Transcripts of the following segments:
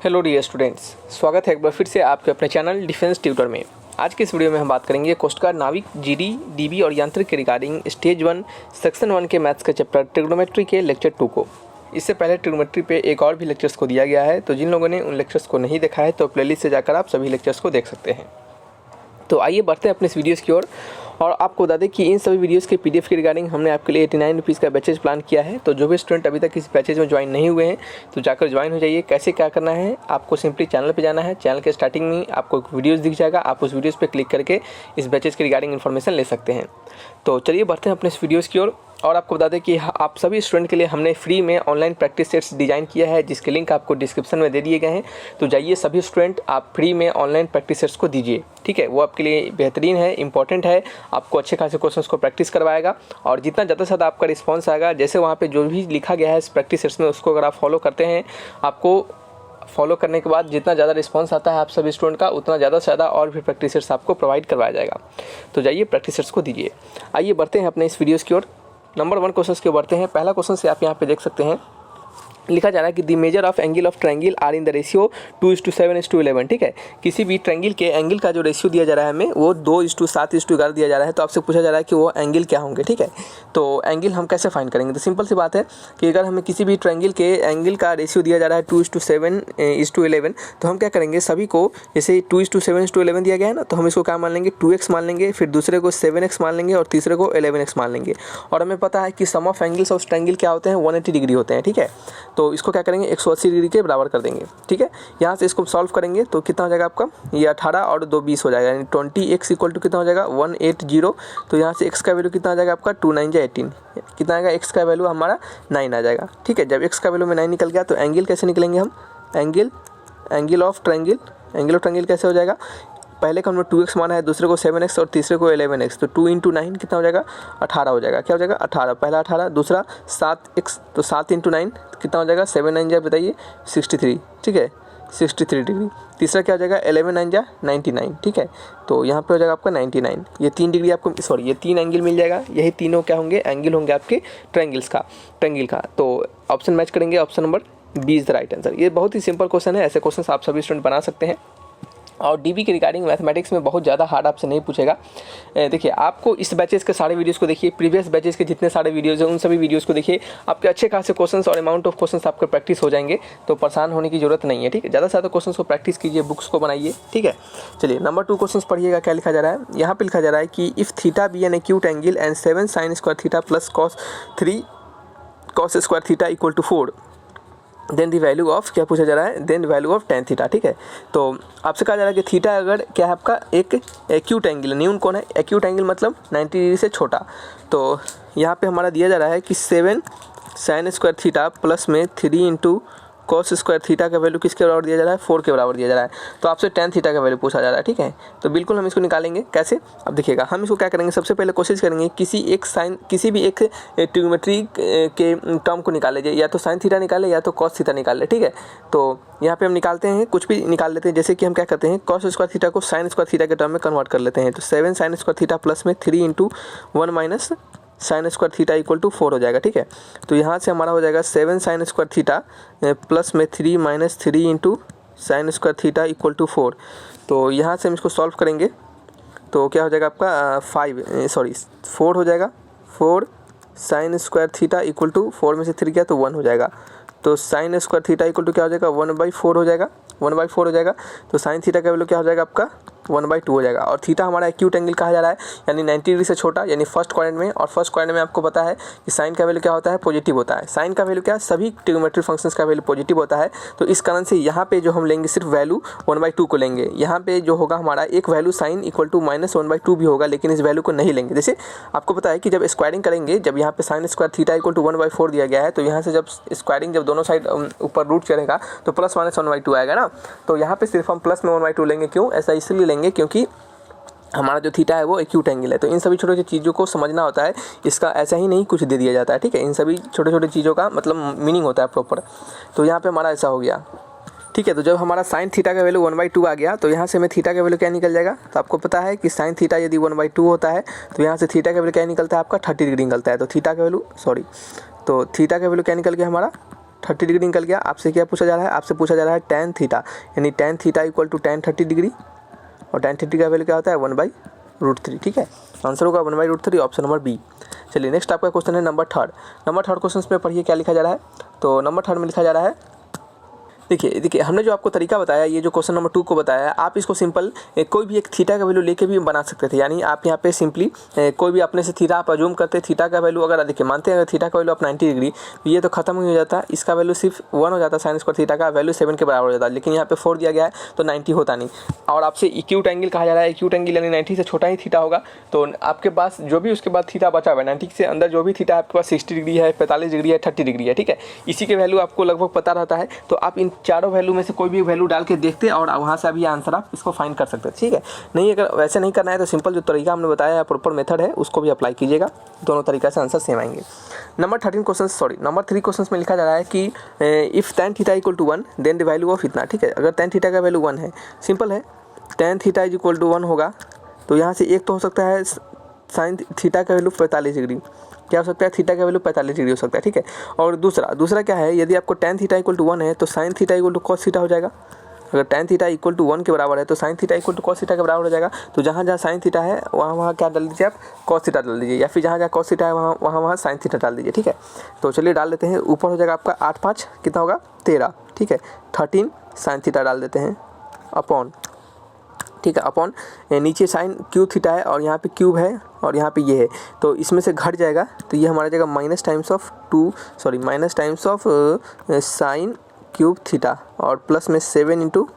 Hello dear students, स्वागत है एक बार फिर से आपके अपने चैनल डिफेंस ट्यूटर में। आज के इस वीडियो में हम बात करेंगे कोस्ट गार्ड नाविक जीडी डीबी और यांत्रिक के रिगार्डिंग स्टेज 1 सेक्शन 1 के मैथ्स के चैप्टर ट्रिग्नोमेट्री के लेक्चर 2 को। इससे पहले ट्रिग्नोमेट्री पे एक और भी लेक्चर्स को दिया गया है, तो जिन लोगों ने उन लेक्चर्स को नहीं देखा है तो प्लेलिस्ट से जाकर आप सभी लेक्चर्स को देख सकते हैं। तो आइए बढ़ते हैं अपने इस वीडियोज़ की ओर। और आपको बता दें कि इन सभी वीडियोस के पीडीएफ के रिगार्डिंग हमने आपके लिए 89 रुपीज़ का बैचेज प्लान किया है। तो जो भी स्टूडेंट अभी तक इस बैचेज में ज्वाइन नहीं हुए हैं तो जाकर ज्वाइन हो जाइए। कैसे क्या करना है, आपको सिंपली चैनल पे जाना है। चैनल के स्टार्टिंग में आपको एक वीडियोस दिख जाएगा, आप उस वीडियोस पे क्लिक करके इस बैचेज के रिगार्डिंग इन्फॉर्मेशन ले सकते हैं। तो चलिए बढ़ते हैं अपने इस वीडियोज़ की ओर। और आपको बता दें कि आप सभी स्टूडेंट के लिए हमने फ्री में ऑनलाइन प्रैक्टिस सेट्स डिज़ाइन किया है, जिसके लिंक आपको डिस्क्रिप्शन में दे दिए गए हैं। तो जाइए सभी स्टूडेंट आप फ्री में ऑनलाइन प्रैक्टिस सेट्स को दीजिए, ठीक है। वो आपके लिए बेहतरीन है, इंपॉर्टेंट है, आपको अच्छे खासे क्वेश्चंस को प्रैक्टिस करवाएगा। और जितना ज़्यादा से ज़्यादा आपका रिस्पॉन्स आएगा, जैसे वहाँ पे जो भी लिखा गया है इस प्रैक्टिस सेट्स में, उसको अगर आप फॉलो करते हैं, आपको फॉलो करने के बाद जितना ज़्यादा रिस्पांस आता है आप सभी स्टूडेंट का, उतना ज़्यादा से ज़्यादा और भी प्रैक्टिस सेट्स आपको प्रोवाइड करवाया जाएगा। तो जाइए प्रैक्टिस सेट्स को दीजिए। आइए बढ़ते हैं अपने इस वीडियोज़ की ओर। नंबर 1 क्वेश्चन की बढ़ते हैं। पहला क्वेश्चन से आप यहाँ पे देख सकते हैं, लिखा जा रहा है कि the measure of angle of triangle are in the ratio 2:7:11, ठीक है। किसी भी ट्रायंगल के एंगल का जो रेशियो दिया जा रहा है हमें, वो 2:7:11 दिया जा रहा है। तो आपसे पूछा जा रहा है कि वो एंगल क्या होंगे, ठीक है। तो एंगल हम कैसे फाइंड करेंगे? तो सिंपल सी बात है कि अगर हमें किसी भी ट्रायंगल के एंगल का रेशियो दिया जा रहा है 2:7:11, तो हम क्या करेंगे, सभी को जैसे 2:7:11 दिया गया है ना, तो हम इसको क्या मान लेंगे, 2x मान लेंगे, फिर दूसरे को 7x मान लेंगे और तीसरे को 11x मान लेंगे। और हमें पता है कि sum of angles of triangle क्या होते हैं, 180 डिग्री होते हैं, ठीक है। तो इसको क्या करेंगे, 180 डिग्री के बराबर कर देंगे, ठीक है। यहाँ से इसको सॉल्व करेंगे तो कितना हो जाएगा आपका, ये 18 और 2 20 हो जाएगा, यानी 20x इक्वल टू कितना हो जाएगा 180। तो यहाँ से x का वैल्यू कितना आ जाएगा आपका 2 9 18, कितना आएगा, x का वैल्यू हमारा 9 आ जाएगा, ठीक है। जब x का वैल्यू में 9 निकल गया तो एंगल कैसे निकलेंगे हम, एंगल ऑफ ट्रायंगल कैसे हो जाएगा, पहले को हमने 2x माना है, दूसरे को 7x और तीसरे को 11x, तो 2 × 9 कितना हो जाएगा 18 हो जाएगा। क्या हो जाएगा 18, पहला 18, दूसरा 7x, तो 7 × 9 कितना हो जाएगा, 7 9 जा बताइए 63, ठीक है, 63 डिग्री। तीसरा क्या हो जाएगा 11 9 जा 99, ठीक है। तो यहाँ पे हो जाएगा आपका 99। ये 3 डिग्री आपको, सॉरी ये 3 एंगल मिल जाएगा। यही तीनों क्या होंगे, एंगल होंगे आपके ट्रायंगल का। तो ऑप्शन मैच करेंगे, option number B is the right answer. ये बहुत ही सिंपल क्वेश्चन है, ऐसे क्वेश्चन आप सभी स्टूडेंट बना सकते हैं। और डीबी के रिगार्डिंग मैथमेटिक्स में बहुत ज़्यादा हार्ड आपसे नहीं पूछेगा। देखिए, आपको इस बैचेस के सारे वीडियोस को देखिए, प्रीवियस बैचेस के जितने सारे वीडियोस हैं उन सभी वीडियोस को देखिए, आपके अच्छे खासे क्वेश्चंस और अमाउंट ऑफ क्वेश्चंस आपके प्रैक्टिस हो जाएंगे। तो परेशान होने की जरूरत नहीं है, ठीक है। ज़्यादा से ज़्यादा क्वेश्चंस को प्रैक्टिस कीजिए, बुक्स को बनाइए, ठीक है। चलिए नंबर 2 क्वेश्चन पढ़िएगा, क्या लिखा जा रहा है। यहाँ पर लिखा जा रहा है कि if theta be an acute angle and 7 sin square theta plus cos 3 cos square theta equal to 4, then the value of, क्या पूछा जा रहा है, then value of tan theta, ठीक है। तो आपसे कहा जा रहा है कि थीटा अगर क्या है आपका एक एक्यूट एंगल, न्यून कौन है, एक्यूट एंगल मतलब 90 डिग्री से छोटा। तो यहाँ पे हमारा दिया जा रहा है कि 7 sin स्क्वायर थीटा प्लस में 3 × cos स्क्वायर थीटा का वैल्यू किसके बराबर दिया जा रहा है, 4 के बराबर दिया जा रहा है। तो आपसे tan थीटा का वैल्यू पूछा जा रहा है, ठीक है। तो बिल्कुल हम इसको निकालेंगे, कैसे, अब देखिएगा। हम इसको क्या करेंगे, सबसे पहले कोशिश करेंगे किसी भी एक ट्रिग्नोमेट्री के टर्म को निकाल लीजिए, या तो sin थीटा निकाले या तो cos थीटा निकाल ले, ठीक है। तो यहाँ पे हम निकालते हैं, कुछ भी निकाल लेते हैं। जैसे कि हम क्या करते हैं, cos स्क्वायर थीटा को sin स्क्वायर थीटा के टर्म में कन्वर्ट कर लेते हैं। तो 7 sin स्क्वायर थीटा प्लस में 3 × 1 minus sin square theta equal to 4 हो जाएगा, ठीक है। तो यहाँ से हमारा हो जाएगा 7 sin स्क्वायर थीटा प्लस में 3 minus 3 × sin square theta equal to 4। तो यहाँ से हम इसको सॉल्व करेंगे तो क्या हो जाएगा आपका 4 हो जाएगा। 4 sin square theta equal to 4 में से 3 गया तो 1 हो जाएगा। तो sin square theta equal to क्या हो जाएगा 1/4 हो जाएगा, 1/4 हो जाएगा। तो sin थीटा का वैल्यू क्या हो जाएगा आपका 1/2 हो जाएगा। और थीटा हमारा एक्यूट एंगल कहा जा रहा है, यानी 90 डिग्री से छोटा, यानी फर्स्ट क्वाड्रेंट में। और फर्स्ट क्वाड्रेंट में आपको पता है कि साइन का वैल्यू क्या होता है, पॉजिटिव होता है। साइन का वैल्यू क्या, सभी ट्रिग्नोमेट्री फंक्शंस का वैल्यू पॉजिटिव होता है। तो इस कारण से यहाँ पे जो हम लेंगे सिर्फ वैल्यू 1/2 को लेंगे। यहाँ पे जो होगा हमारा एक वैल्यू साइन इक्वल टू -1/2 भी होगा, लेकिन इस वैल्यू को नहीं लेंगे। जैसे आपको पता है कि जब स्क्वायरिंग करेंगे, जब यहाँ पे sine square theta equal to 1/4 दिया गया है, तो यहाँ से जब स्क्वायरिंग जब दोनों साइड ऊपर रूट चलेगा तो +-1/2 आएगा ना। तो यहाँ पे सिर्फ हम प्लस में 1/2 लेंगे। क्यों ऐसा इसलिए लेंगे, क्योंकि हमारा जो थीटा है वो एक्यूट एंगल है। तो इन सभी छोटे छोटे चीज़ों को समझना होता है, इसका ऐसा ही नहीं कुछ दे दिया जाता है, ठीक है। इन सभी छोटे छोटे चीज़ों का मतलब मीनिंग होता है प्रॉपर। तो यहाँ पे हमारा ऐसा हो गया, ठीक है। तो जब हमारा साइन थीटा का वैल्यू 1/2 आ गया, तो यहाँ से हमें थीटा का वैल्यू क्या निकल जाएगा। तो आपको पता है कि साइन थीटा यदि 1/2 होता है तो यहाँ से थीटा का वैल्यू क्या निकलता है आपका 30 डिग्री निकलता है। तो थीटा का वैल्यू क्या निकल गया हमारा 30 डिग्री निकल गया। आपसे क्या पूछा जा रहा है, आपसे पूछा जा रहा है tan थीटा, यानी tan theta equal to tan 30 degree, और tan 30 का वैल्यू क्या होता है 1/√3। ठीक है, आंसर होगा 1/√3, ऑप्शन नंबर बी। चलिए नेक्स्ट आपका क्वेश्चन है नंबर थर्ड क्वेश्चन में पढ़िए क्या लिखा जा रहा है। तो नंबर थर्ड में लिखा जा रहा है, देखिए हमने जो आपको तरीका बताया, ये जो क्वेश्चन नंबर 2 को बताया, आप इसको सिंपल कोई भी एक थीटा का वैल्यू लेके भी बना सकते थे। यानी आप यहाँ पे सिंपली कोई भी अपने से थीटा आप अज्यूम करते, थीटा का वैल्यू अगर देखिए मानते हैं अगर थीटा का वैल्यू आप 90 डिग्री, तो ये तो खत्म ही हो जाता, इसका वैल्यू सिर्फ 1 हो जाता, साइन स्क्वायर थीटा का वैल्यू 7 के बराबर हो जाता। लेकिन यहाँ पे 4 दिया गया है तो 90 होता नहीं, और आपसे एक्यूट एंगल कहा जा रहा है, एक्यूट एंगल यानी 90 से छोटा ही थीटा होगा। तो आपके पास जो भी उसके बाद थीटा बचा हुआ है 90 से अंदर जो भी थीटा आपके पास 60 डिग्री है, 45 डिग्री है, 30 डिग्री है, ठीक है, इसी के वैल्यू आपको लगभग पता रहता है। तो आप इन चारों वैल्यू में से कोई भी वैल्यू डाल के देखते और वहाँ से अभी आंसर आप इसको फाइंड कर सकते हैं। ठीक है, नहीं अगर वैसे नहीं करना है तो सिंपल जो तरीका हमने बताया है, प्रॉपर मेथड है, उसको भी अप्लाई कीजिएगा, दोनों तरीका से आंसर सेम आएंगे। नंबर 3 क्वेश्चन में लिखा जा रहा है कि if tan theta equal to 1 then the value of इतना। ठीक है, अगर tan थीटा का वैल्यू 1 है, सिंपल है, tan theta is equal to 1 होगा, तो यहाँ से एक तो हो सकता है साइन थीटा का वैल्यू 45 डिग्री, क्या हो सकता है, थीटा का वैल्यू 45 डिग्री हो सकता है। ठीक है, और दूसरा क्या है, यदि आपको tan थीटा इक्वल टू 1 है तो sine theta equal to cos theta हो जाएगा। अगर tan थीटा इक्वल टू 1 के बराबर है तो sine theta equal to cos theta के बराबर हो जाएगा। तो जहाँ जहाँ साइन थीटा है वहाँ क्या डाल दीजिए आप, cos थीटा डाल दीजिए, या फिर जहाँ जहाँ cos थीटा है वहाँ साइन थीटा डाल दीजिए। ठीक है, तो चलिए डाल देते हैं, ऊपर हो जाएगा आपका 8 5 कितना होगा 13। ठीक है, 13 साइन थीटा डाल देते हैं अपॉन, ठीक है, अपॉन नीचे साइन क्यूब थीटा है और यहाँ पे क्यूब है और यहाँ पे ये है, तो इसमें से घट जाएगा, तो ये हमारा जाएगा minus times of sine cube theta और प्लस में 7 इंटू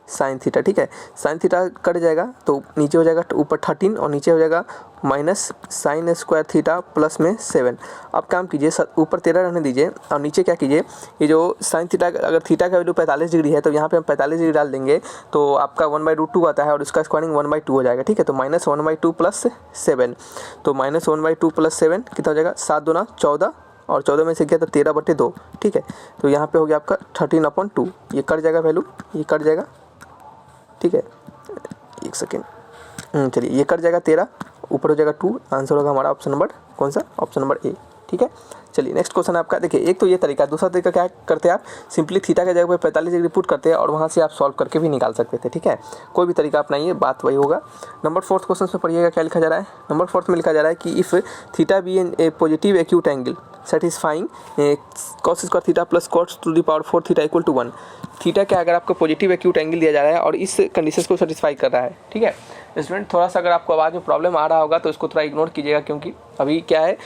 साइन थीटा। ठीक है, साइन थीटा कट जाएगा तो नीचे हो जाएगा ऊपर 13 और नीचे हो जाएगा minus sign square theta plus में 7। अब काम कीजिए, ऊपर 13 रहने दीजिए और नीचे क्या कीजिए, ये जो साइन थीटा अगर थीटा का वैल्यू 45 डिग्री है तो यहाँ पे हम 45 डिग्री डाल देंगे, तो आपका 1/√2 आता है और इसका स्क्वायरिंग 1/2 हो जाएगा। ठीक है, तो माइनस 1/2 प्लस 7, तो माइनस 1/2 प्लस 7 कितना हो जाएगा, 7 दूना 14, और 14 में से गया तो 13/2। ठीक है, तो यहाँ पे हो गया आपका 13/2, ये कट जाएगा वैल्यू, ये कट जाएगा। ठीक है, एक सेकेंड, चलिए ये कट जाएगा 13, ऊपर हो जाएगा 2, आंसर होगा हमारा ऑप्शन नंबर कौन सा, ऑप्शन नंबर ए। ठीक है, चलिए नेक्स्ट क्वेश्चन आपका, देखिए एक तो ये तरीका, दूसरा तरीका क्या करते हैं आप, सिंपली थीटा के जगह पे 45 डिग्री पुट करते हैं और वहाँ से आप सॉल्व करके भी निकाल सकते थे। ठीक है, कोई भी तरीका अपनाइए, बात वही होगा। नंबर 4 क्वेश्चन में पढ़िएगा क्या लिखा जा रहा है। नंबर 4 में लिखा जा रहा है कि if theta be an a positive acute angle satisfying cos square theta plus cos to the power 4 theta equal to 1। Theta क्या अगर आपको पॉजिटिव एक्यूट एंगल दिया जा रहा है और इस कंडीशन को सेटिस्फाई कर रहा है। ठीक है स्टूडेंट, थोड़ा सा अगर आपको आवाज़ में प्रॉब्लम आ रहा होगा तो इसको थोड़ा इग्नोर कीजिएगा, क्योंकि अभी क्या है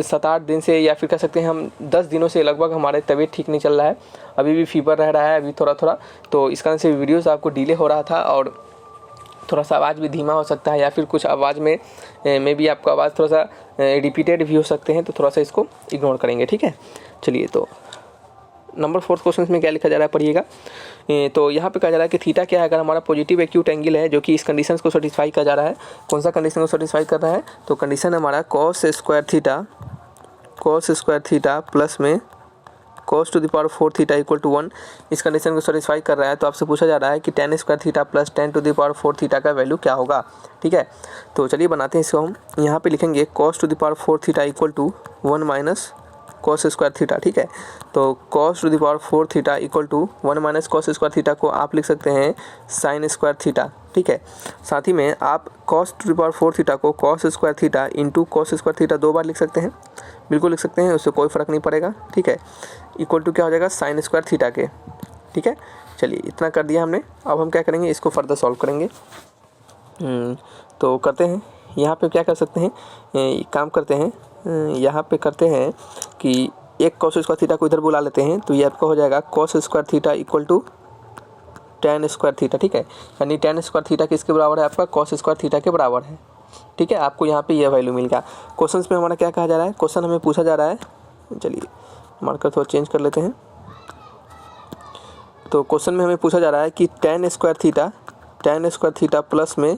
7-8 दिन से या फिर कह सकते हैं हम 10 दिनों से लगभग हमारे तबीयत ठीक नहीं चल रहा है, अभी भी फीवर रह रहा है अभी थोड़ा, तो इस कारण से वीडियोज़ आपको डिले हो रहा था और थोड़ा सा आवाज़ भी धीमा हो सकता है या फिर कुछ आवाज़ में भी आपका आवाज़ थोड़ा सा रिपीटेड भी हो सकते हैं, तो थोड़ा सा इसको इग्नोर करेंगे। ठीक है, चलिए तो नंबर 4 क्वेश्चन में क्या लिखा जा रहा है पढ़िएगा। तो यहाँ पे कहा जा रहा है कि थीटा क्या है अगर हमारा पॉजिटिव एक्यूट एंगल है जो कि इस कंडीशन को सेटिस्फाई कर जा रहा है। कौन सा कंडीशन को सेटिस्फाई कर रहा है, तो कंडीशन हमारा cos स्क्वायर थीटा प्लस में cos to the power 4 theta equal to 1, इस कंडीशन को सेटिस्फाई कर रहा है। तो आपसे पूछा जा रहा है कि tan square theta plus tan to the power 4 theta का वैल्यू क्या होगा। ठीक है, तो चलिए बनाते हैं इसको, हम यहाँ पे लिखेंगे cos to the power 4 theta equal to 1 minus cos square theta. ठीक है, तो cos to the power 4 theta equal to 1 minus cos square theta को आप लिख सकते हैं साइन स्क्वायर थीटा। ठीक है, साथ ही में आप cos to the power 4 theta को cos square theta into cos square theta 2 बार लिख सकते हैं, बिल्कुल लिख सकते हैं, उससे कोई फ़र्क नहीं पड़ेगा। ठीक है, इक्वल टू क्या हो जाएगा साइन स्क्वायर थीटा के। ठीक है, चलिए इतना कर दिया हमने, अब हम क्या करेंगे, इसको फर्दर सॉल्व करेंगे। तो करते हैं, यहाँ पे क्या कर सकते हैं, काम करते हैं, यहाँ पे करते हैं कि एक cos स्क्वायर थीटा को इधर बुला लेते हैं, तो ये आपका हो जाएगा cos square theta equal to tan square theta. ठीक है, यानी tan स्क्वायर थीटा किसके बराबर है, आपका cos स्क्वायर थीटा के बराबर है। ठीक है, आपको यहाँ पे यह वैल्यू मिल गया। क्वेश्चन में हमारा क्या कहा जा रहा है, क्वेश्चन हमें पूछा जा रहा है, चलिए मार्कर थोड़ा चेंज कर लेते हैं। तो क्वेश्चन में हमें पूछा जा रहा है कि tan स्क्वायर थीटा प्लस में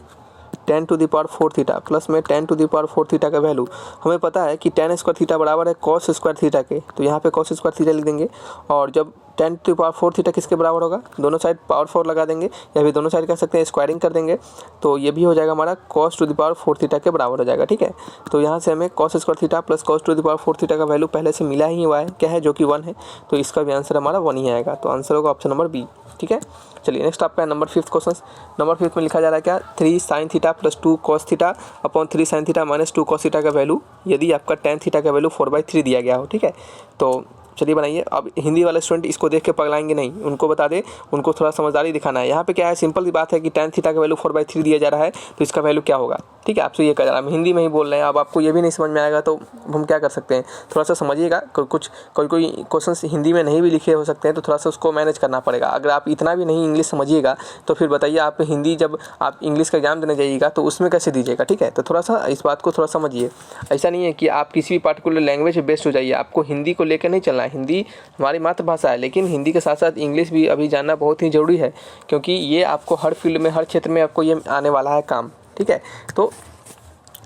10 to the power 4 theta plus में 10 टू द पावर 4 थीटा का वैल्यू हमें पता है कि tan स्क्वायर थीटा बराबर है cos स्क्वायर थीटा के, तो यहाँ पे cos स्क्वायर थीटा लिख देंगे। और जब 10 टू द पावर 4 थीटा किसके बराबर होगा, दोनों साइड पावर 4 लगा देंगे या फिर दोनों साइड कह सकते हैं स्क्वायरिंग कर देंगे, तो ये भी हो जाएगा हमारा cos to the power 4 theta के बराबर हो जाएगा। ठीक है, तो यहाँ से हमें cos square theta plus cos to the power 4 theta का वैल्यू पहले से मिला ही हुआ है, क्या है, जो कि 1 है, तो इसका भी आंसर हमारा 1 ही आएगा। तो आंसर होगा ऑप्शन नंबर बी। ठीक है, चलिए नेक्स्ट आपका नंबर 5th क्वेश्चन। नंबर 5 में लिखा जा रहा है क्या, 3 sin theta plus 2 cos theta upon 3 sin theta minus 2 cos theta का वैल्यू यदि आपका tan थीटा का वैल्यू 4/3 दिया गया हो। ठीक है, तो चलिए बनाइए। अब हिंदी वाले स्टूडेंट इसको देख के पगलाएंगे नहीं, उनको बता दे, उनको थोड़ा समझदारी दिखाना है। यहाँ पे क्या है, सिंपल सी बात है कि tan थीटा का वैल्यू 4/3 दिया जा रहा है, तो इसका वैल्यू क्या होगा। ठीक है, आपसे ये कह रहा है, हम हिंदी में ही बोल रहे हैं, अब आपको ये भी नहीं समझ में आएगा तो हम क्या कर सकते हैं, थोड़ा सा समझिएगा। कोई क्वेश्चन हिंदी में नहीं भी लिखे हो सकते हैं, तो थोड़ा सा उसको मैनेज करना पड़ेगा। अगर आप इतना भी नहीं इंग्लिश समझिएगा तो फिर बताइए आप हिंदी जब आप इंग्लिश का एग्जाम देने जाइएगा तो उसमें कैसे दीजिएगा। ठीक है, तो थोड़ा सा इस बात को थोड़ा समझिए। ऐसा नहीं है कि आप किसी भी पार्टिकुलर लैंग्वेज पे बेस्ड हो जाइए, आपको हिंदी को लेकर नहीं चलना है। हिंदी हमारी मातृभाषा है, लेकिन हिंदी के साथ साथ इंग्लिश भी अभी जानना बहुत ही ज़रूरी है, क्योंकि ये आपको हर फील्ड में, हर क्षेत्र में आपको ये आने वाला है काम। ठीक है, तो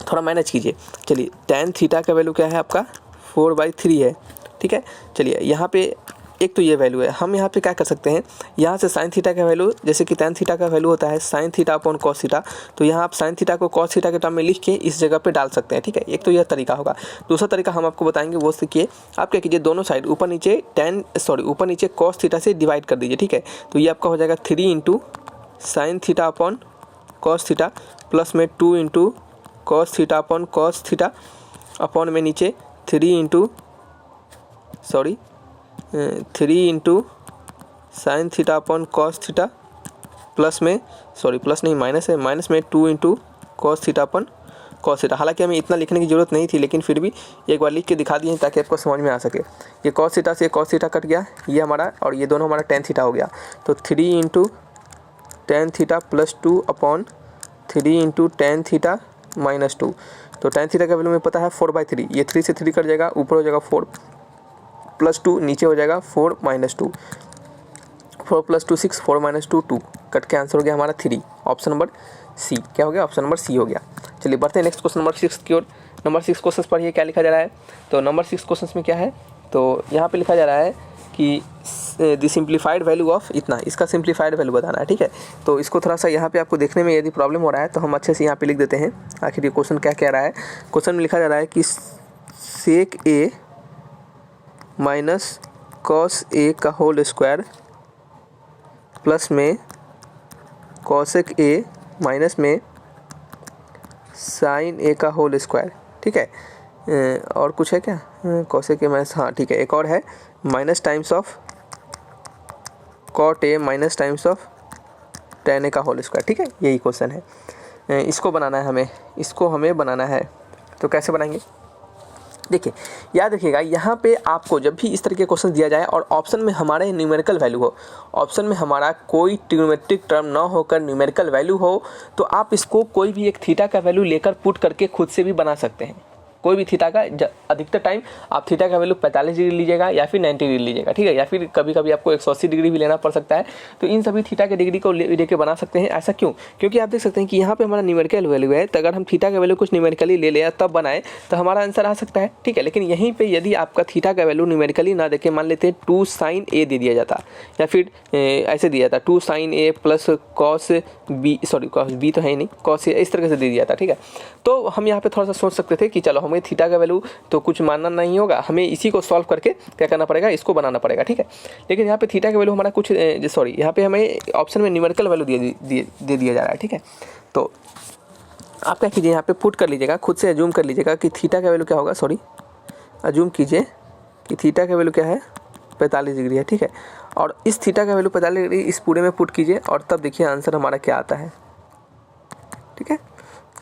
थोड़ा मैनेज कीजिए। चलिए, tan थीटा का वैल्यू क्या है आपका, 4/3 है। ठीक है, चलिए यहाँ पे एक तो ये वैल्यू है, हम यहाँ पे क्या कर सकते हैं, यहाँ से sin थीटा का वैल्यू, जैसे कि tan थीटा का वैल्यू होता है sin theta upon cos theta, तो यहाँ आप sin थीटा को cos थीटा के टर्म में लिख के इस जगह पे डाल सकते हैं। ठीक है, एक तो यह तरीका होगा। दूसरा तरीका हम आपको बताएंगे, वो सीखिए। आप क्या कीजिए, दोनों साइड ऊपर नीचे cos थीटा से डिवाइड कर दीजिए। ठीक है, तो ये आपका हो जाएगा 3 into sine theta upon cos theta plus में 2 into cos theta upon cos theta upon में नीचे 3 into sine theta upon cos theta plus में माइनस में 2 into cos theta upon cos theta. हालांकि हमें इतना लिखने की ज़रूरत नहीं थी, लेकिन फिर भी एक बार लिख के दिखा दिए ताकि आपको समझ में आ सके। ये cos थीटा से cos थीटा कट गया, ये हमारा, और ये दोनों हमारा tan थीटा हो गया, तो 3 into tan theta plus 2 upon 3 into tan theta minus 2। तो tan थीटा का वैल्यू में पता है 4/3, ये 3 से 3 कट जाएगा, ऊपर हो जाएगा 4 प्लस 2, नीचे हो जाएगा 4 माइनस 2, 4 प्लस 2 6, 4 माइनस 2 2, कट के आंसर हो गया हमारा 3। ऑप्शन नंबर सी क्या हो गया, ऑप्शन नंबर सी हो गया। चलिए बढ़ते हैं नेक्स्ट क्वेश्चन नंबर 6 की ओर। नंबर 6 क्वेश्चन पढ़िए क्या लिखा जा रहा है। तो नंबर 6 क्वेश्चन में क्या है, तो यहाँ पे लिखा जा रहा है कि द सिंप्लीफाइड वैल्यू ऑफ इतना, इसका सिंप्लीफाइड वैल्यू बताना है। ठीक है, तो इसको थोड़ा सा यहाँ पे आपको देखने में यदि प्रॉब्लम हो रहा है तो हम अच्छे से यहाँ पे लिख देते हैं आखिर ये क्वेश्चन क्या कह रहा है। क्वेश्चन में लिखा जा रहा है कि सेक ए माइनस कॉस ए का होल स्क्वायर प्लस में कॉसेक ए माइनस में साइन ए का होल स्क्वायर। ठीक है, और कुछ है क्या, कॉसेक ए माइनस, हाँ ठीक है, एक और है minus times of cot A minus times of ten A का होल स्क्वायर। ठीक है, यही क्वेश्चन है, इसको बनाना है हमें बनाना है। तो कैसे बनाएंगे, देखिए याद रखिएगा, यहाँ पे आपको जब भी इस तरह के क्वेश्चन दिया जाए और ऑप्शन में हमारे न्यूमेरिकल वैल्यू हो, ऑप्शन में हमारा कोई ट्रिग्नोमेट्रिक टर्म ना होकर न्यूमेरिकल वैल्यू हो, तो आप इसको कोई भी एक थीटा का वैल्यू लेकर पुट करके खुद से भी बना सकते हैं। कोई भी थीटा का, अधिकतर टाइम आप थीटा का वैल्यू 45 डिग्री लीजिएगा या फिर 90 डिग्री लीजिएगा। ठीक है, या फिर कभी कभी आपको 180 डिग्री भी लेना पड़ सकता है। तो इन सभी थीटा के डिग्री को लेके बना सकते हैं। ऐसा क्यों, क्योंकि आप देख सकते हैं कि यहाँ पे हमारा न्यूमेरिकल वैल्यू है, तो अगर हम थीटा का वैल्यू कुछ न्यूमेरिकली ले लिया तब बनाए तो हमारा आंसर आ सकता है। ठीक है, लेकिन यहीं पर यदि आपका थीटा का वैल्यू न्यूमेरिकली ना देके मान लेते हैं 2 sin a दे दिया जाता, या फिर ऐसे दिया जाता 2 sin a plus cos b, cos b तो है ही नहीं, cos a, इस तरह से दे दिया था। ठीक है, तो हम यहाँ पे थोड़ा सा सोच सकते थे कि चलो हमें थीटा का वैल्यू तो कुछ मानना नहीं होगा, हमें इसी को सॉल्व करके क्या करना पड़ेगा, इसको बनाना पड़ेगा। ठीक है, लेकिन यहाँ पे थीटा का वैल्यू हमारा कुछ यहाँ पे हमें ऑप्शन में न्यूमेरिकल वैल्यू दे दिया जा रहा है। ठीक है, तो आप क्या कीजिए, यहाँ पे पुट कर लीजिएगा, खुद से अज्यूम कर लीजिएगा कि थीटा का वैल्यू क्या होगा, अज्यूम कीजिए कि थीटा का वैल्यू क्या है, 45 डिग्री है। ठीक है, और इस थीटा का वैल्यू 45 डिग्री इस पूरे में पुट कीजिए और तब देखिए आंसर हमारा क्या आता है। ठीक है,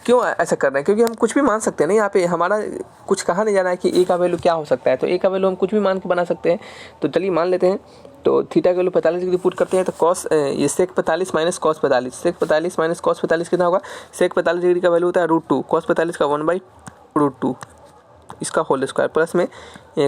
क्यों ऐसा कर रहे हैं, क्योंकि हम कुछ भी मान सकते हैं ना, यहाँ पे हमारा कुछ कहा नहीं जाना है कि ए का वैल्यू क्या हो सकता है, तो ए का वैल्यू हम कुछ भी मान के बना सकते हैं। तो चलिए मान लेते हैं, तो थीटा का वैल्यू 45 डिग्री पुट करते हैं, तो कॉस ये सेक 45 माइनस कॉस 45, सेक 45 माइनस कॉस 45 कितना होगा, सेक 45 डिग्री का वैल्यू होता है √2, कॉस 45 का 1/√2। इसका होल स्क्वायर, प्लस में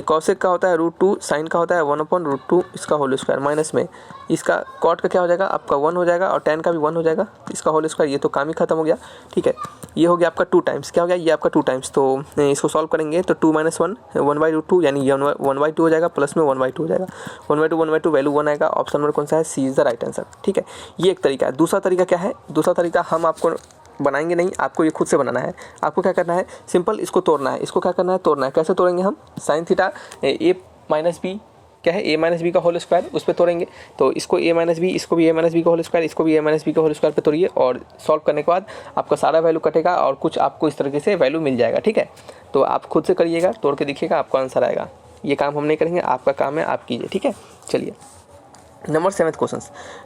कॉसेक का होता है √2, साइन का होता है 1/√2 इसका होल स्क्वायर, माइनस में इसका कॉट का क्या हो जाएगा आपका 1 हो जाएगा और tan का भी 1 हो जाएगा इसका होल स्क्वायर। ये तो काम ही खत्म हो गया, ठीक है। ये हो गया आपका 2 टाइम्स, क्या हो गया ये आपका 2 टाइम्स। तो इसको सॉल्व करेंगे तो 2 - 1 1/√2 यानी 1/2 हो जाएगा, प्लस में 1/2 हो जाएगा, 1/2 वैल्यू 1 आएगा। ऑप्शन नंबर कौन सा है, सी इज़ द राइट आंसर, ठीक है। ये एक तरीका है। दूसरा तरीका क्या है, दूसरा तरीका हम आपको बनाएंगे नहीं, आपको ये खुद से बनाना है। आपको क्या करना है, सिंपल इसको तोड़ना है। इसको क्या करना है, तोड़ना है। कैसे तोड़ेंगे हम, साइन थीटा a - b क्या है, a - b का होल स्क्वायर, उस पर तोड़ेंगे। तो इसको a - b, इसको भी a - b का होल स्क्वायर, इसको भी a - b का होल स्क्वायर पे तोड़िए और सॉल्व करने के बाद आपका सारा वैल्यू कटेगा और कुछ आपको इस तरीके से वैल्यू मिल जाएगा, ठीक है। तो आप खुद से करिएगा, तोड़ के देखिएगा, आपका आंसर आएगा। ये काम हम नहीं करेंगे, आपका काम है, आप कीजिए, ठीक है। चलिए नंबर 7th क्वेश्चन।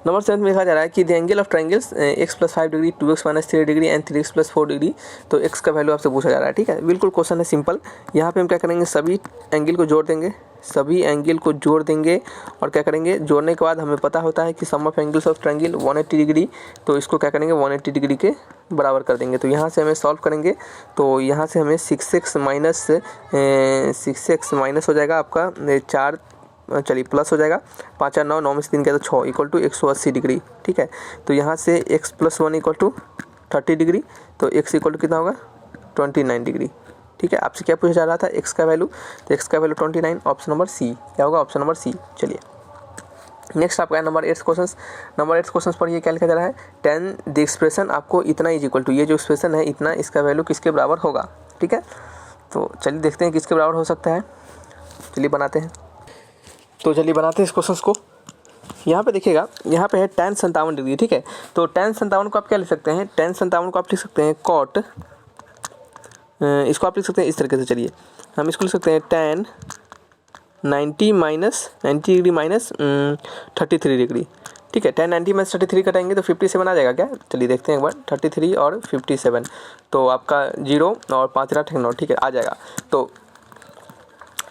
नंबर 7 में लिखा जा रहा है कि the angle of triangles x + 5 degree, 2x - 3 degree and 3x + 4 degree. तो x का वैल्यू आपसे पूछा जा रहा है, ठीक है। बिल्कुल क्वेश्चन है सिंपल। यहाँ पे हम क्या करेंगे, सभी एंगल को जोड़ देंगे, सभी एंगल को जोड़ देंगे और क्या करेंगे, जोड़ने के बाद हमें पता होता है कि sum of angles of triangle 180 degree. तो इसको क्या करेंगे, 180 डिग्री के बराबर कर देंगे। तो यहाँ से हमें सॉल्व करेंगे तो यहाँ से हमें 6x माइनस हो जाएगा आपका 4, चलिए प्लस हो जाएगा, 5 और 9, 9 में से 3 गया तो 6 = 180 डिग्री, ठीक है। तो यहाँ से x + 1 = 30 डिग्री, तो x = कितना होगा 29 डिग्री, ठीक है। आपसे क्या पूछा जा रहा था, x का वैल्यू, तो x का वैल्यू 29, ऑप्शन नंबर सी, क्या होगा ऑप्शन नंबर सी। चलिए नेक्स्ट आपका नंबर 8 क्वेश्चन। नंबर 8 क्वेश्चन पर ये क्या लिखा जा रहा है, tan द एक्सप्रेशन आपको इतना = ये जो एक्सप्रेशन है इतना, इसका वैल्यू किसके बराबर होगा, ठीक है। तो चलिए देखते हैं किसके बराबर हो सकता है। चलिए बनाते हैं, तो चलिए बनाते हैं इस क्वेश्चन को। यहाँ पे देखिएगा, यहाँ पे है tan 57 डिग्री, ठीक है। तो tan 57 को आप क्या लिख सकते हैं, tan 57 को आप लिख सकते हैं कॉट, इसको आप लिख सकते हैं इस तरीके से। चलिए हम इसको लिख सकते हैं tan 90 डिग्री माइनस 33 डिग्री, ठीक है। tan 90 - 33 कटाएंगे तो 57 आ जाएगा क्या, चलिए देखते हैं एक बार, 33 और 57, तो आपका 0 और 5 8 9, ठीक है, आ जाएगा। तो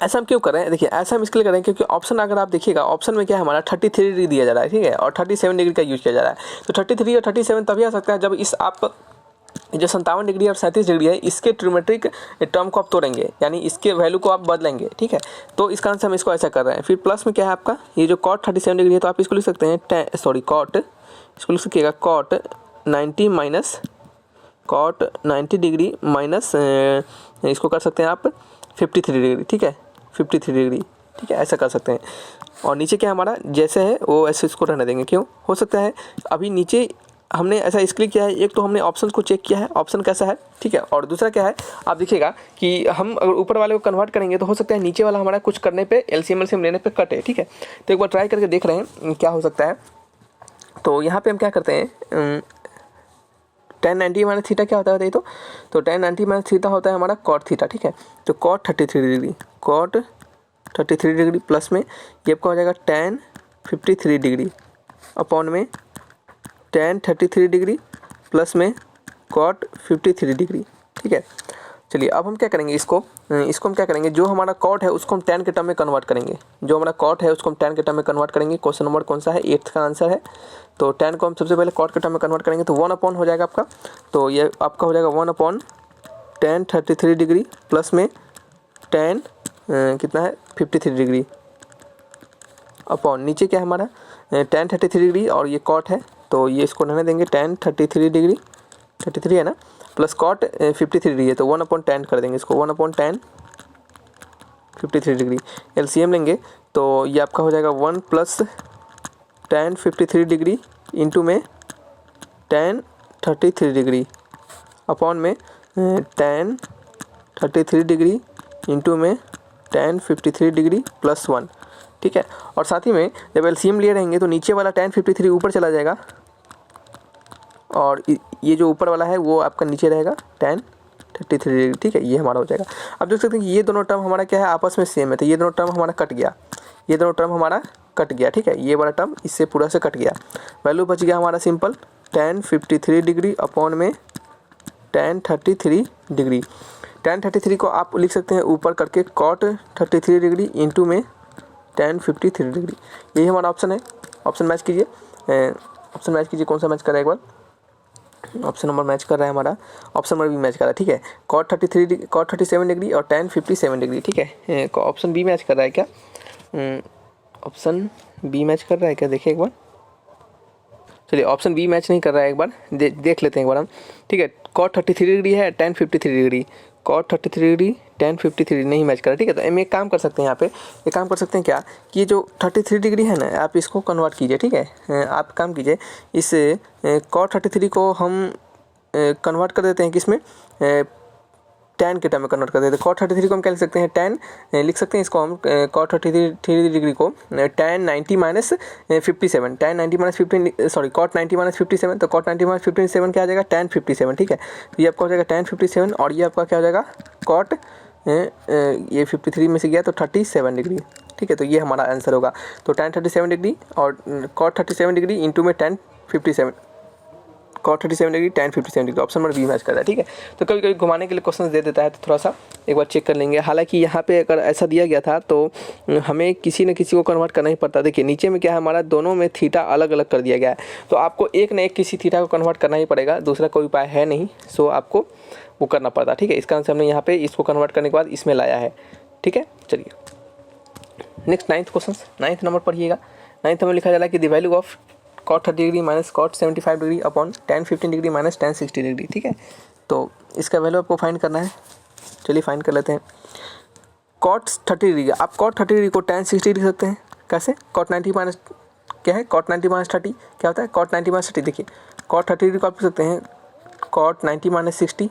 ऐसा हम क्यों कर रहे हैं, देखिए ऐसा हम इसके लिए कर रहे हैं क्योंकि ऑप्शन अगर आप देखिएगा, ऑप्शन में क्या है हमारा 33 डिग्री दिया जा रहा है, ठीक है, और 37 डिग्री का यूज़ किया जा रहा है। तो 33 और 37 तभी आ सकता है जब इस आप जो 57 डिग्री और 37 डिग्री है इसके ट्रिग्नोमेट्रिक टर्म को आप तोड़ेंगे, यानी इसके वैल्यू को आप बदलेंगे, ठीक है। तो इस कारण से हम इसको ऐसा कर रहे हैं। फिर प्लस में क्या है आपका, ये जो कॉट 37 डिग्री है तो आप इसको लिख सकते हैं कॉट, इसको लिख सकिएगा कॉट 90 डिग्री माइनस इसको कर सकते हैं आप 53 डिग्री, ठीक है, 53 डिग्री, ठीक है, ऐसा कर सकते हैं। और नीचे क्या हमारा जैसे है वो ऐसे इसको रहने देंगे, क्यों हो सकता है अभी नीचे हमने ऐसा इसलिए किया है, एक तो हमने ऑप्शन को चेक किया है ऑप्शन कैसा है, ठीक है, और दूसरा क्या है आप देखिएगा कि हम अगर ऊपर वाले को कन्वर्ट करेंगे तो हो सकता है नीचे वाला हमारा कुछ करने पे एलसीएम लेने पे कटे, ठीक है। तो एक बार ट्राई करके देख रहे हैं क्या हो सकता है। तो यहाँ पे हम क्या करते हैं, tan 90 - थीटा क्या होता है, तो tan 90 - थीटा होता है हमारा cot थीटा, ठीक है। तो cot 33 degree, cot 33 degree plus में ये आपका हो जाएगा tan 53 डिग्री अपॉन में tan 33 डिग्री प्लस में cot 53 डिग्री, ठीक है। चलिए अब हम क्या करेंगे, इसको हम क्या करेंगे, जो हमारा कॉट है उसको हम tan के टर्म में कन्वर्ट करेंगे, जो हमारा कॉट है उसको हम tan के टर्म में कन्वर्ट करेंगे। क्वेश्चन नंबर कौन सा है, 8th का आंसर है। तो tan को हम सबसे पहले कॉट के टर्म में कन्वर्ट करेंगे तो 1 हो जाएगा आपका, तो ये आपका हो जाएगा 1 tan 33 डिग्री प्लस में tan कितना है 53 डिग्री अपॉन नीचे क्या है हमारा tan 33 डिग्री और ये कॉट है तो ये इसको रहने देंगे tan 33 डिग्री, 33 है ना, प्लस कॉट 53 डिग्री है तो 1/tan कर देंगे इसको, 1/tan 53 डिग्री। एलसीएम लेंगे तो ये आपका हो जाएगा 1 + tan 53 डिग्री इंटू में tan 33 डिग्री अपॉन में tan 33 डिग्री इंटू में tan 53 डिग्री प्लस 1, ठीक है। और साथ ही में जब एलसीएम लिए रहेंगे तो नीचे वाला tan 53 ऊपर चला जाएगा और ये जो ऊपर वाला है वो आपका नीचे रहेगा tan 33 डिग्री, ठीक है, ये हमारा हो जाएगा। अब देख सकते हैं कि ये दोनों टर्म हमारा क्या है आपस में सेम है, तो ये दोनों टर्म हमारा कट गया, ये दोनों टर्म हमारा कट गया, ठीक है, ये वाला टर्म इससे पूरा से कट गया। वैल्यू बच गया हमारा सिंपल tan 53 डिग्री अपॉन में tan 33 डिग्री। tan 33 को आप लिख सकते हैं ऊपर करके cot 33 डिग्री इंटू में tan 53 डिग्री। यही हमारा ऑप्शन है। ऑप्शन मैच कीजिए, कौन सा मैच करें एक बार, ऑप्शन नंबर मैच कर रहा है हमारा, ऑप्शन नंबर बी मैच कर रहा है, ठीक है। कॉट 37 डिग्री और tan 57 डिग्री, ठीक है। ऑप्शन बी मैच कर रहा है क्या? ऑप्शन बी मैच कर रहा है क्या, देखिए एक बार। चलिए ऑप्शन बी मैच नहीं कर रहा है, एक बार देख लेते हैं एक बार हम, ठीक है। कॉट 33 डिग्री है, tan 53 degree, cot 33 degree tan 53 नहीं मैच कर रहा, ठीक है। तो हम एक काम कर सकते हैं यहाँ पे, एक काम कर सकते हैं क्या कि ये जो 33 डिग्री है ना, आप इसको कन्वर्ट कीजिए, ठीक है। आप काम कीजिए, इस कॉट 33 को हम कन्वर्ट कर देते हैं किसमें, tan के टर्म में कन्वर्ट कर देते हैं। कॉट 33 को हम क्या लिख सकते हैं, tan लिख सकते हैं इसको हम, कॉट 33 डिग्री को tan 90 minus 57, tan 90 minus 15, sorry cot 90 minus 57, तो कॉट 90 माइनस 57 क्या आ जाएगा, tan 57, ठीक है। तो ये आपका हो जाएगा tan 57 और ये आपका क्या हो जाएगा, कॉट ये 53 में से गया तो 37 डिग्री, ठीक है। तो ये हमारा आंसर होगा। तो tan 37 डिग्री और कॉट 37 डिग्री इंटू में tan 57, cot 37 degree tan 57 degree, option number B match कर रहा है, ठीक है। तो कभी कभी घुमाने के लिए क्वेश्चन दे देता है, तो थोड़ा सा एक बार चेक कर लेंगे। हालांकि यहाँ पे अगर ऐसा दिया गया था तो हमें किसी न किसी को कन्वर्ट करना ही पड़ता। देखिए नीचे में क्या है, हमारा दोनों में थीटा अलग अलग कर दिया गया है, तो आपको एक न एक किसी थीटा को कन्वर्ट करना ही पड़ेगा, दूसरा कोई उपाय है नहीं। सो आपको वो करना पड़ता, ठीक है। इसका आंसर हमने यहाँ पे इसको कन्वर्ट करने के बाद इसमें लाया है, ठीक है। चलिए next 9th question, 9th number पढ़िएगा। 9th में लिखा जा रहा है कि the value of cot 30 degree minus cot 75 degree upon tan 15 degree minus tan 60 degree, ठीक है। तो इसका वैल्यू आपको फाइंड करना है। चलिए फाइंड कर लेते हैं। कॉट 30 डिग्री, आप कॉट 30 डिग्री को tan 60 लिख सकते हैं, कैसे? कॉट 90 माइनस क्या है, कॉट 90 माइनस 30 क्या होता है, कॉट 90 माइनस 30। देखिए कॉट 30 डिग्री को आप लिख सकते हैं कॉट 90 माइनस 60,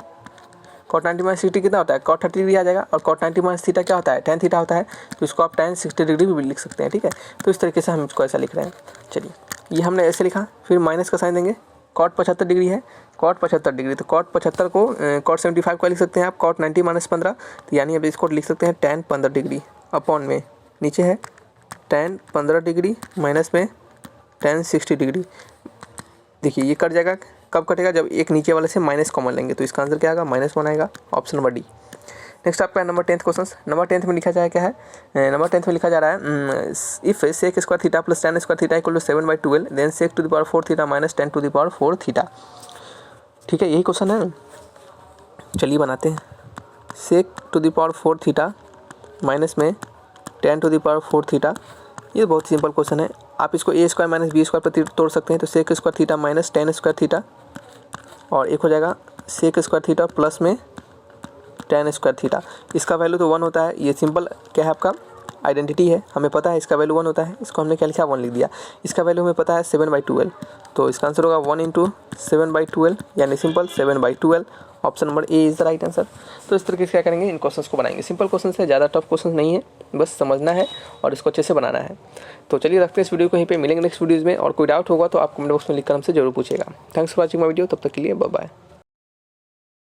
कॉट 90 माइनस 60 कितना होता है, कॉट 30 डिग्री आ जाएगा। और कॉट 90 माइनस थीटा क्या होता है, tan थीटा होता है, तो इसको आप tan 60 डिग्री भी लिख सकते हैं, ठीक है। तो इस तरीके से हम इसको ऐसा लिख रहे हैं। चलिए ये हमने ऐसे लिखा, फिर माइनस का साइन देंगे। कॉट 75 डिग्री है, कॉट 75 डिग्री, तो कॉट 75 को कॉट 75 को लिख सकते हैं आप कॉट 90 माइनस 15, तो यानी अब इसको लिख सकते हैं tan 15 डिग्री अपॉन में नीचे है tan 15 डिग्री माइनस में tan 60 डिग्री। देखिए ये कट जाएगा, कब कटेगा, जब एक नीचे वाले से माइनस कॉमन लेंगे, तो इसका आंसर क्या आएगा, -1 आएगा, ऑप्शन नंबर डी। नेक्स्ट आपका number 10th question. Number 10th में लिखा जाए क्या है, नंबर 10th में लिखा जा रहा है if sec square theta plus tan square theta equal to 7/12 then sec to the power 4 theta minus tan to the power 4 theta, ठीक है। यही क्वेश्चन है, चलिए बनाते हैं। Sec to the power 4 theta minus में tan to the power 4 theta, ये बहुत सिंपल क्वेश्चन है। आप इसको a square minus B square पर तोड़ सकते हैं, तो sec square theta minus tan square theta, और एक हो जाएगा सेक स्क्वायर थीटा प्लस में tan स्क्वायर थीटा। इसका वैल्यू तो 1 होता है, ये सिंपल क्या है आपका आइडेंटिटी है, हमें पता है इसका वैल्यू 1 होता है, इसको हमने क्या लिखा 1 लिख दिया। इसका वैल्यू हमें पता है 7/12, तो इसका आंसर होगा 1 × 7/12 यानी simple 7/12, option number A is the right answer. तो इस तरीके से क्या करेंगे, इन क्वेश्चंस को बनाएंगे। सिंपल क्वेश्चन है, ज़्यादा टफ क्वेश्चन नहीं है, बस समझना है और इसको अच्छे से बनाना है। तो चलिए रखते हैं इस वीडियो को यहीं पे, मिलेंगे नेक्स्ट वीडियोज़ में। और कोई डाउट होगा तो आप कमेंट बॉक्स में लिखकर हमसे जरूर पूछेगा। Thanks for watching my video, तब तक के लिए बाय बाय।